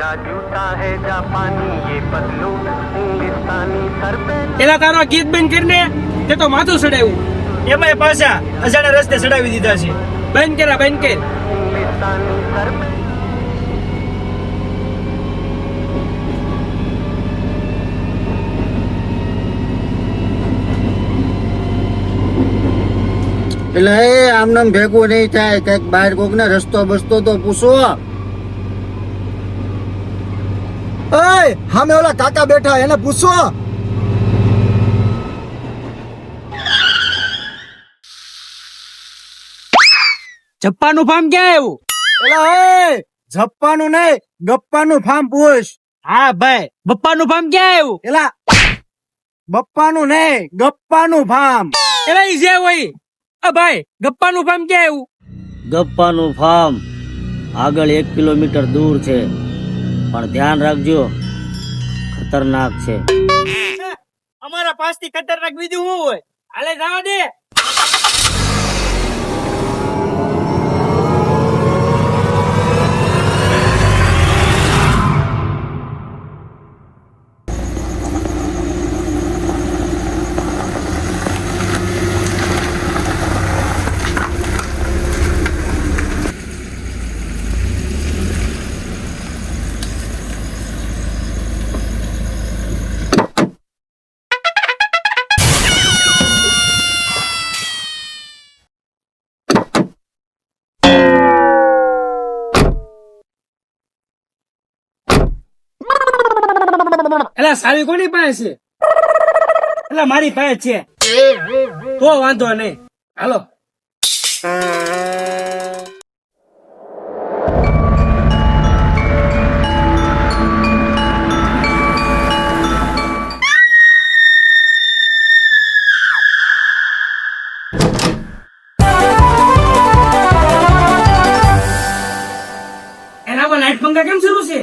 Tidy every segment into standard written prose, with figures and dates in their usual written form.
मेरा जूता है जापानी ये पतलू इंग्लिस्तानी सर पे એલા તારો ગીત બંધ કરીને તે તો માથું સડાવ્યું એમાં પાછા અજાણ્યા રસ્તે ચડાવી દીધા છે. બંધ કર इंग्लिस्तानी सर पे એટલે આમને ભેગું નહીં થાય, કઈક બહાર કોક ને રસ્તો બસતો તો પૂછો. સામે ઓલા કાકા બેઠા એને પૂછો. જપ્પાનું ફાર્મ ક્યાં આવ્યું? એટલે જપ્પાનું નહીં, ગપ્પાનું ફાર્મ પૂછ. હા ભાઈ, બપ્પાનું ફાર્મ ક્યાં આવ્યું? એલા બપ્પાનું નહીં, ગપ્પાનું ફાર્મ. એલા ઈ જે હોય. ભાઈ ગપ્પાનું ફાર્મ ક્યાં આવ્યું? ગપ્પાનું ફાર્મ આગળ 1 કિલોમીટર દૂર છે, પણ ધ્યાન રાખજો, ખતરનાક છે. અમારા પાસથી ખતરનાક બીજું શું હોય? હાલે જવા દે. એલા સાવી કોની પાસે છે? એલા મારી પાસે છે. તો વાંધો નહીં, હાલો. એના પર લાઈટ પંખા કેમ શરૂ છે?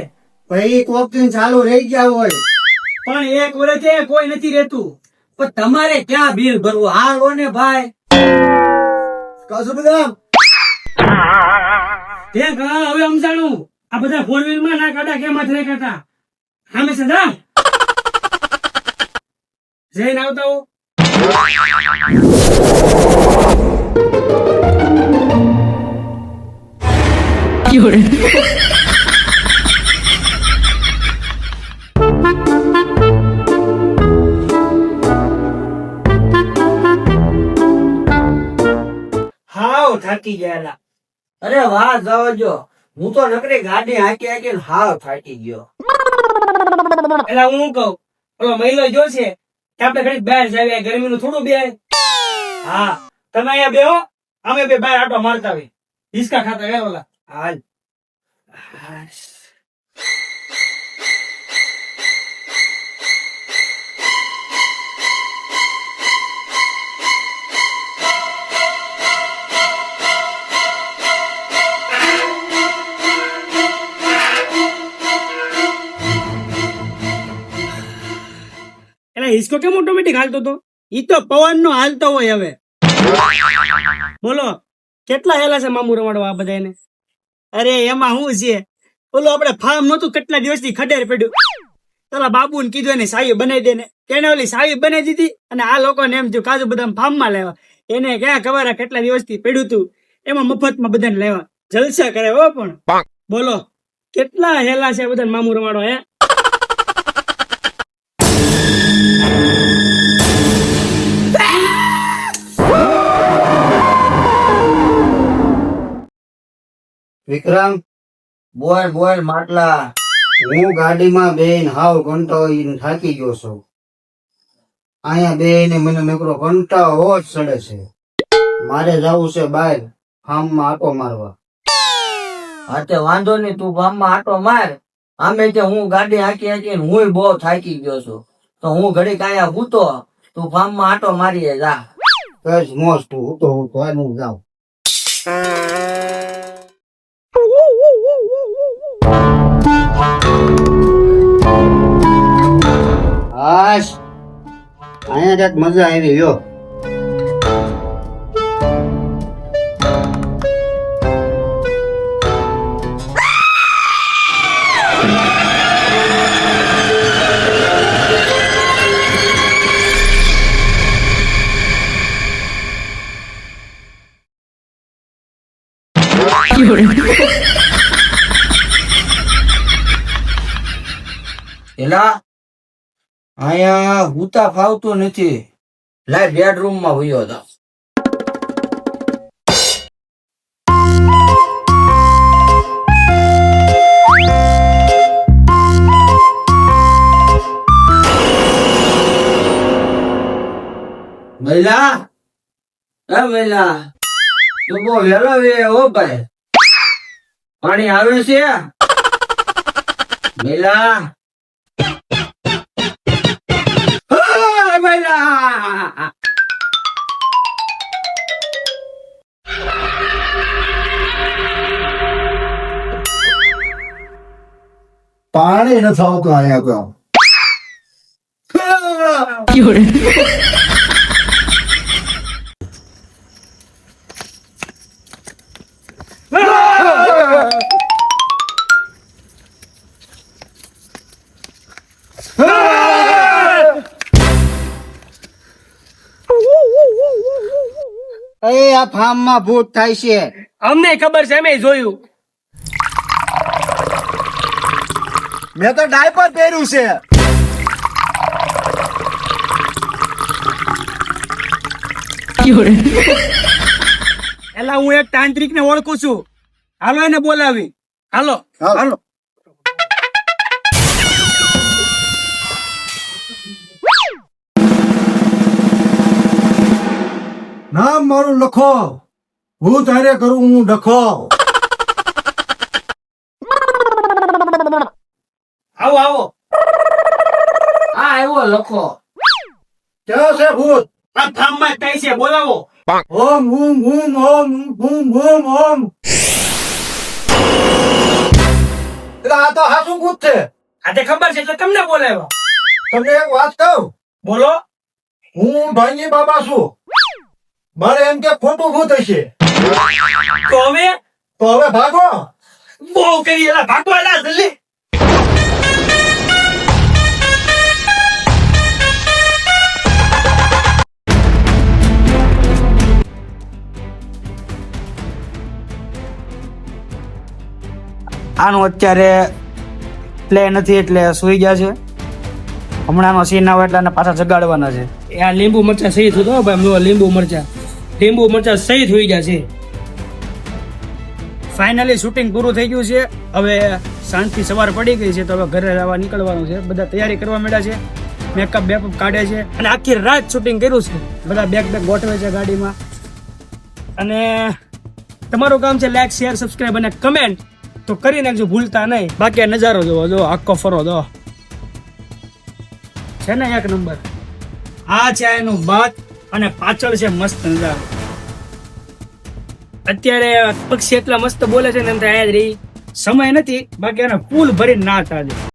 ભાઈ કોક દિન ચાલુ રહી ગયા હોય. પણ 1 વર્ષે કોઈ નથી રહેતું. પણ તમારે ક્યાં બિલ ભરવું? હાલો ને ભાઈ. કશું બધા તે ઘણા હવે સમજાણું. આ બધા 4 વ્હીલ માં ના કાઢા કેમ હાથ રેખાતા? હંમેશા જા જઈને આવતા હો. હાવ થાકી ગયેલા. અરે વાહ જવાજો, હું તો નકરી ગાડી હાકી હાકીને હાવ થાકી ગયો. એટલે હું કહું, ઓલો મહિલો જો છે કે આપણે ઘડી બહાર જાવીએ, ગરમીનું થોડું બે. હા તમે અહીંયા બેહો, અમે બે બહાર આટો મારતા હોય, હિસકા ખાતા ગયા ઓલા. હાલ. હિસકો કેમ ઓટોમેટિક હાલતો હતો? ઈ તો પવન નો હાલતો હોય. હવે બોલો કેટલા હેલા છે મામુ રમાડવા આ બધા એને? અરે એમાં શું છે, ઓલું આપડે ફાર્મ નતું કેટલા દિવસથી ખડેર પડ્યું. પેલા બાબુ ને કીધું એને સાવી બનાવી દે ને, તેને ઓલી સાવી બનાવી દીધી. અને આ લોકોને એમ થયું કાજુ બદામ ફાર્મ માં લેવા. એને ક્યાં ખબર કેટલા દિવસથી પડ્યું તું, એમાં મફતમાં બધાને લેવા જલસા કરે. હો પણ બોલો કેટલા હેલા છે બધા મામુ રમાડવા. હે વિક્રમ, બોલ બોલ માટલા. હું ગાડીમાં બેન હાવ કંટાળીને થાકી ગયો છું. અહીંયા બેને મને નકરો કંટાળો જ ચડે છે. મારે જવું છે બહાર ફાર્મમાં આટો મારવા. હા તે વાંધો નહીં, તું ફાર્મમાં આટો માર. આમે કે હું ગાડી હાકી હાકીને હું બહુ થાકી ગયો છું, તો હું ઘડી કાયા હૂતો, તું ફાર્મમાં આટો મારીએ જા. બસ મોસ્ટ હું તો હું જાઉં. હાશ, અહીંયા ક્યાંક મજા આવી લ્યો. ભલા અહીંયા હુતા ફાવતું નથી, લાય બેડરૂમ માં હુયો હતો. મહિલા એ મહિલા તું બહુ વહેલો વે હો ભાઈ, પાણી આવે છે મહિલા? મહિલા પાણી નથી આવતું અહીંયા કોઈ. આ ફાર્મ માં ભૂત થાય છે. અમને ખબર છે, અમે જોયું. મેં તો ડાયપર પહેર્યું છે. એલા હું એક તાંત્રિક ને ઓળખું છું, હાલો એને બોલાવી. હાલો હાલો. નામ મારું લખો, હું તારે કરું હું ડખો. આવો આવો. હા આવ્યો લખો. ક્યાં છે ભૂત? આ ફાર્મ માં કઈ છે, બોલાવો. ઓમ ઓમ ઓમ ઓમ ઓમ ઓમ ઓમ. એટલે આ તો હાસુ ભૂત છે. આ તે ખબર છે એટલે તમને બોલાવ્યો. તમને એક વાત કહું, બોલો. હું ભાંગી બાબા છું. મારે એમ કે ખોટું ભૂત હશે, તો હવે તો હવે ભાગો. બહુ કરી, એલા ભાગો, એલા જલ્દી. આનું અત્યારે પ્લે નથી એટલે સુઈ ગયા છે. હમણાંનો સીન આવે એટલે આને પાછા જગાડવાના છે. એ આ લીંબુ મરચા સહી થયું તો ભાઈ, જો લીંબુ મરચા સહી થઈ ગયા છે. ફાઇનલી શૂટિંગ પૂરું થઈ ગયું છે. હવે શાંતિ સવાર પડી ગઈ છે, તો હવે ઘરે રહેવા નીકળવાનું છે. બધા તૈયારી કરવા માંડ્યા છે, મેકઅપ બેકઅપ કાઢે છે, અને આખી રાત શૂટિંગ કર્યું છે. બધા બેગ ગોઠવે છે ગાડીમાં. અને તમારું કામ છે લાઈક શેર સબસ્ક્રાઈબ અને કમેન્ટ તો કરી નાખજો ભૂલતા નહીં. બાકી આ નજારો જોવો, જો આખો ફરો દો છે ને એક નંબર. આ છે એનું બાત અને પાછળ છે મસ્ત નજારો. અત્યારે પક્ષી એટલા મસ્ત બોલે છે ને એમ થાય જ રહી. સમય નથી, બાકી એને ફૂલ ભરીને ના ચાલે.